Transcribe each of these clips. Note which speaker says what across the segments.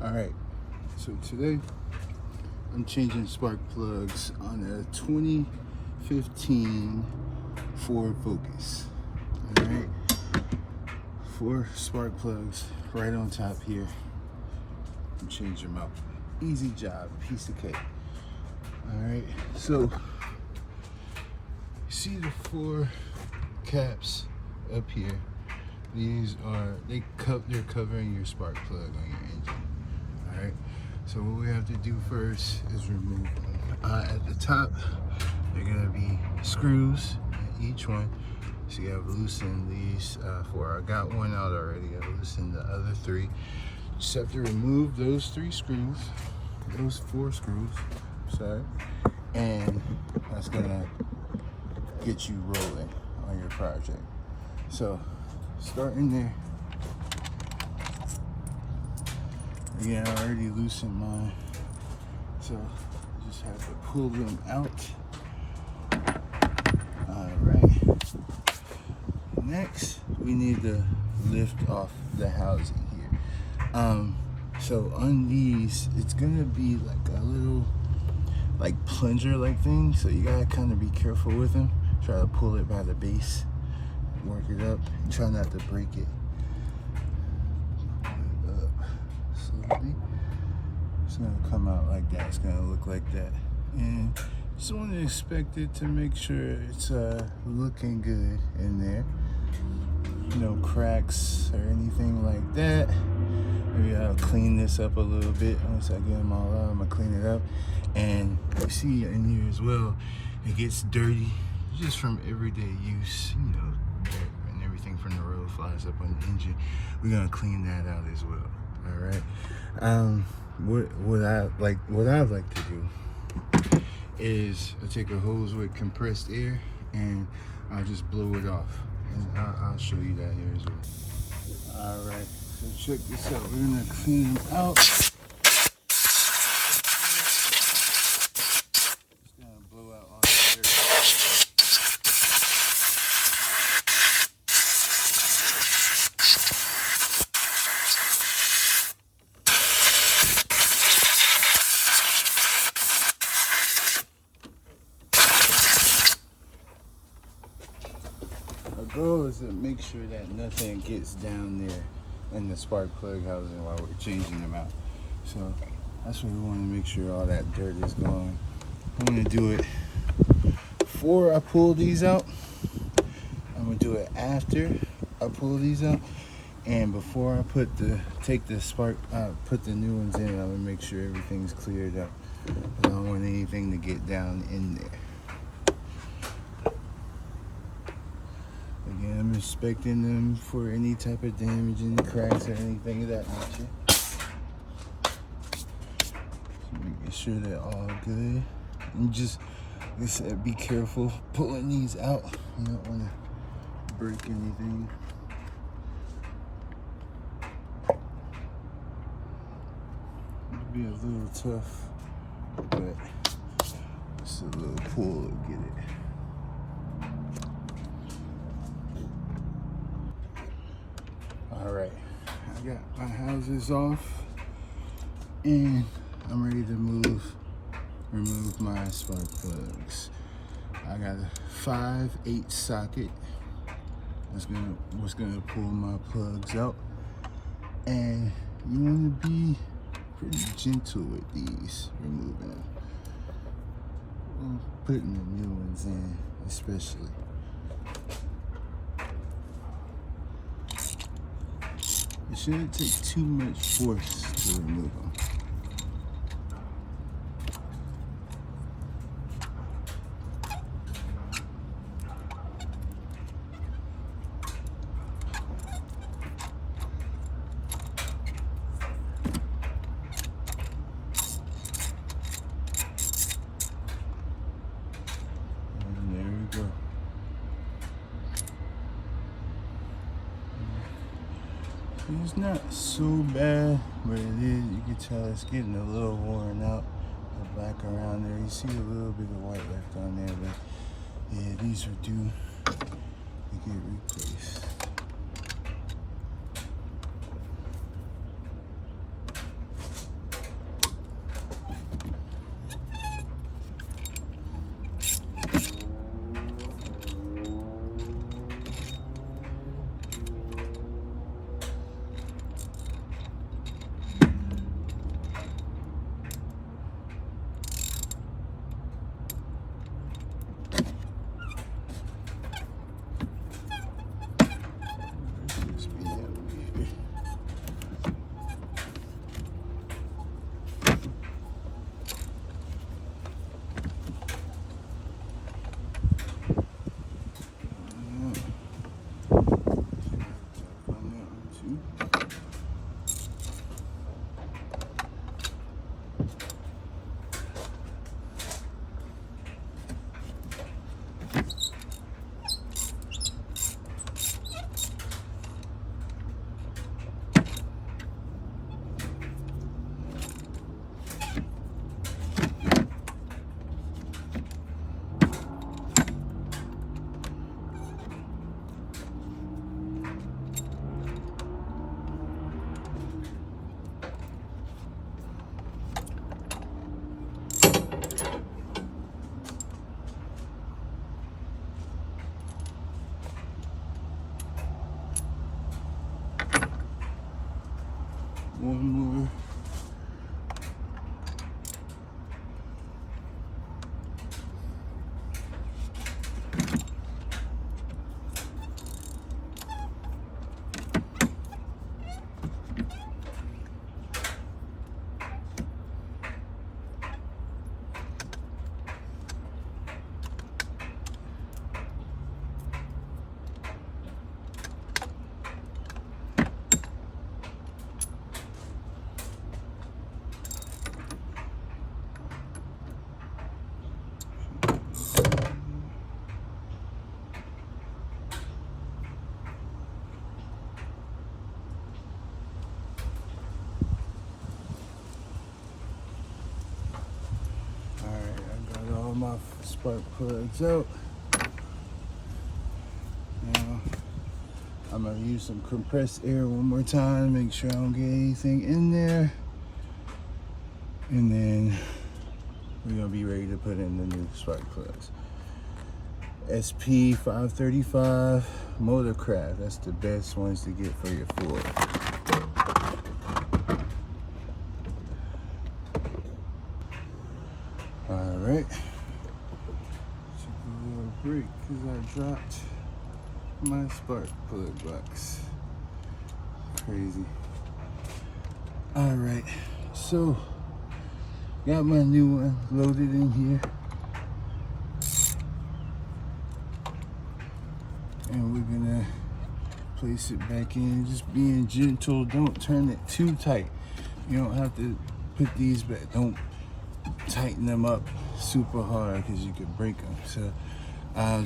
Speaker 1: Alright, so today I'm changing spark plugs on a 2015 Ford Focus. Alright, 4 spark plugs right on top here. I'm changing them out. Easy job, piece of cake. Alright, so see the 4 caps up here. These are, they're covering your spark plug on your engine. Alright, so what we have to do first is remove them. At the top, they're gonna be screws at each one. So you have loosened these 4. I got one out already. I loosened the other 3. Just have to remove those 3 screws, those 4 screws, sorry, and that's gonna get you rolling on your project. So starting there. Again, I already loosened mine, so just have to pull them out. Alright. Next, we need to lift off the housing here. So on these, it's gonna be like a little like plunger like thing, so you gotta kind of be careful with them. Try to pull it by the base, work it up, and try not to break it. Slowly. It's gonna come out like that. It's gonna look like that, and just want to inspect it to make sure it's looking good in there. No cracks or anything like that. Maybe I'll clean this up a little bit. Once I get them all out, I'm gonna clean it up. And you see in here as well, it gets dirty just from everyday use. You know, dirt and everything from the road flies up on the engine. We're gonna clean that out as well. All right. What I like to do is I take a hose with compressed air and I'll just blow it off. And I'll show you that here as well. All right. So check this out. We're gonna clean them out. Just gonna blow out all the dirt. Our goal is to make sure that nothing gets down there in the spark plug housing while we're changing them out. So that's what we want to make sure all that dirt is gone. I'm going to do it before I pull these out. I'm going to do it after I pull these out. And before I put the new ones in, I'm going to make sure everything's cleared up. I don't want anything to get down in there. Again, I'm inspecting them for any type of damage, any cracks or anything of that nature. So making sure they're all good. And just, like I said, be careful pulling these out. You don't want to break anything. It'll be a little tough, but just a little pull to get it. All right, I got my houses off and I'm ready to remove my spark plugs. I got a 5/8 socket. That's gonna pull my plugs out. And you wanna be pretty gentle with these, removing them. Well, putting the new ones in, especially. It shouldn't take too much force to remove them. And there we go. It's not so bad, but it is. You can tell it's getting a little worn out. The black around there, you see a little bit of white left on there, but yeah, these are due to get replaced. one more. My spark plugs out. Now I'm gonna use some compressed air one more time, make sure I don't get anything in there, and then we're gonna be ready to put in the new spark plugs. SP535 Motorcraft, that's the best ones to get for your Ford. All right. Break because I dropped my spark plug box. Crazy. All right, so got my new one loaded in here, and we're gonna place it back in. Just being gentle, don't turn it too tight. You don't have to put these back, don't tighten them up super hard because you could break them. So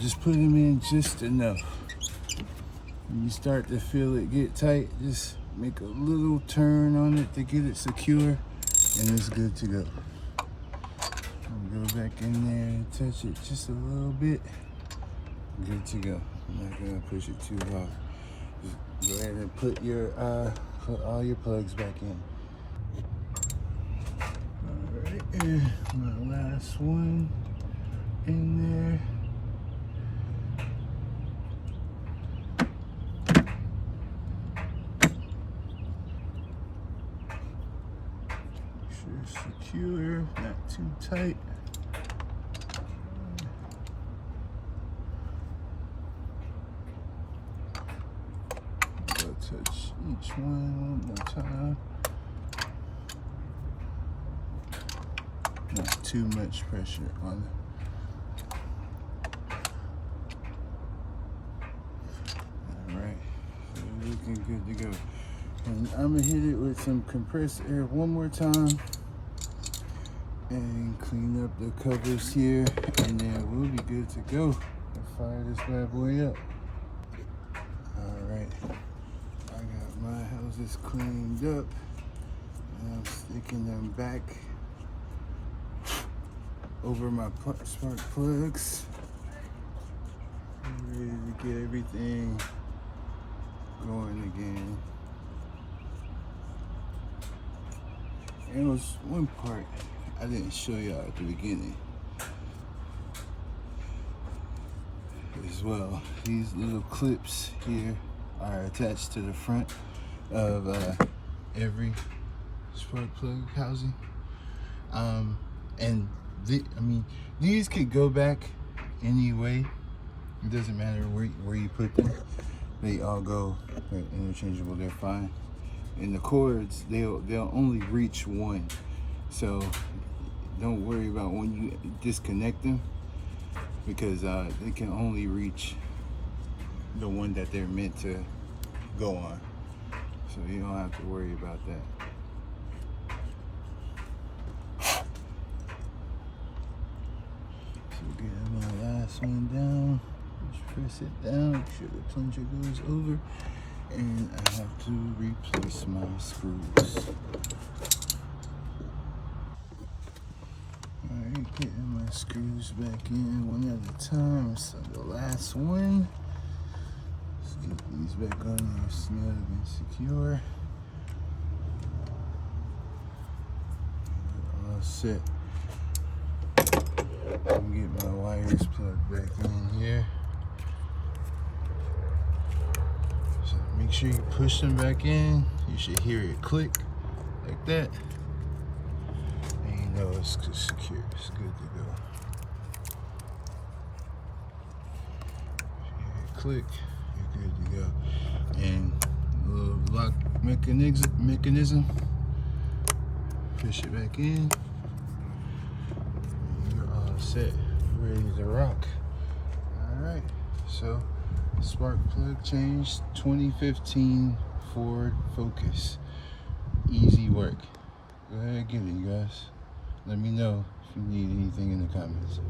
Speaker 1: just put them in just enough. When you start to feel it get tight, just make a little turn on it to get it secure, and it's good to go. Go back in there and touch it just a little bit. Good to go. I'm not gonna push it too hard. Just go ahead and put all your plugs back in. All right, and my last one in there. Secure, not too tight. I'll touch each one more time. Not too much pressure on it. All right, so looking good to go. And I'm gonna hit it with some compressed air one more time and clean up the covers here, and then we'll be good to go and fire this bad boy up. All right, I got my houses cleaned up, and I'm sticking them back over my spark plugs. I'm ready to get everything going again. And it was one part I didn't show y'all at the beginning as well. These little clips here are attached to the front of every spark plug housing. And these could go back any way. It doesn't matter where you put them. They all go, they're interchangeable, they're fine. And the cords, they'll only reach one. So don't worry about when you disconnect them, because they can only reach the one that they're meant to go on. So you don't have to worry about that. So get my last one down. Just press it down, make sure the plunger goes over. And I have to replace my screws. Alright, getting my screws back in one at a time. So the last one. Let's get these back on there snug and secure. All set. I'm get my wires plugged back in here. So make sure you push them back in. You should hear it click like that. And you know it's secure. It's good to go. Click, you're good to go. And a little lock mechanism. Push it back in. And you're all set. You're ready to rock. Alright, so spark plug change 2015 Ford Focus. Easy work. Go ahead and get it, you guys. Let me know if you need anything in the comments.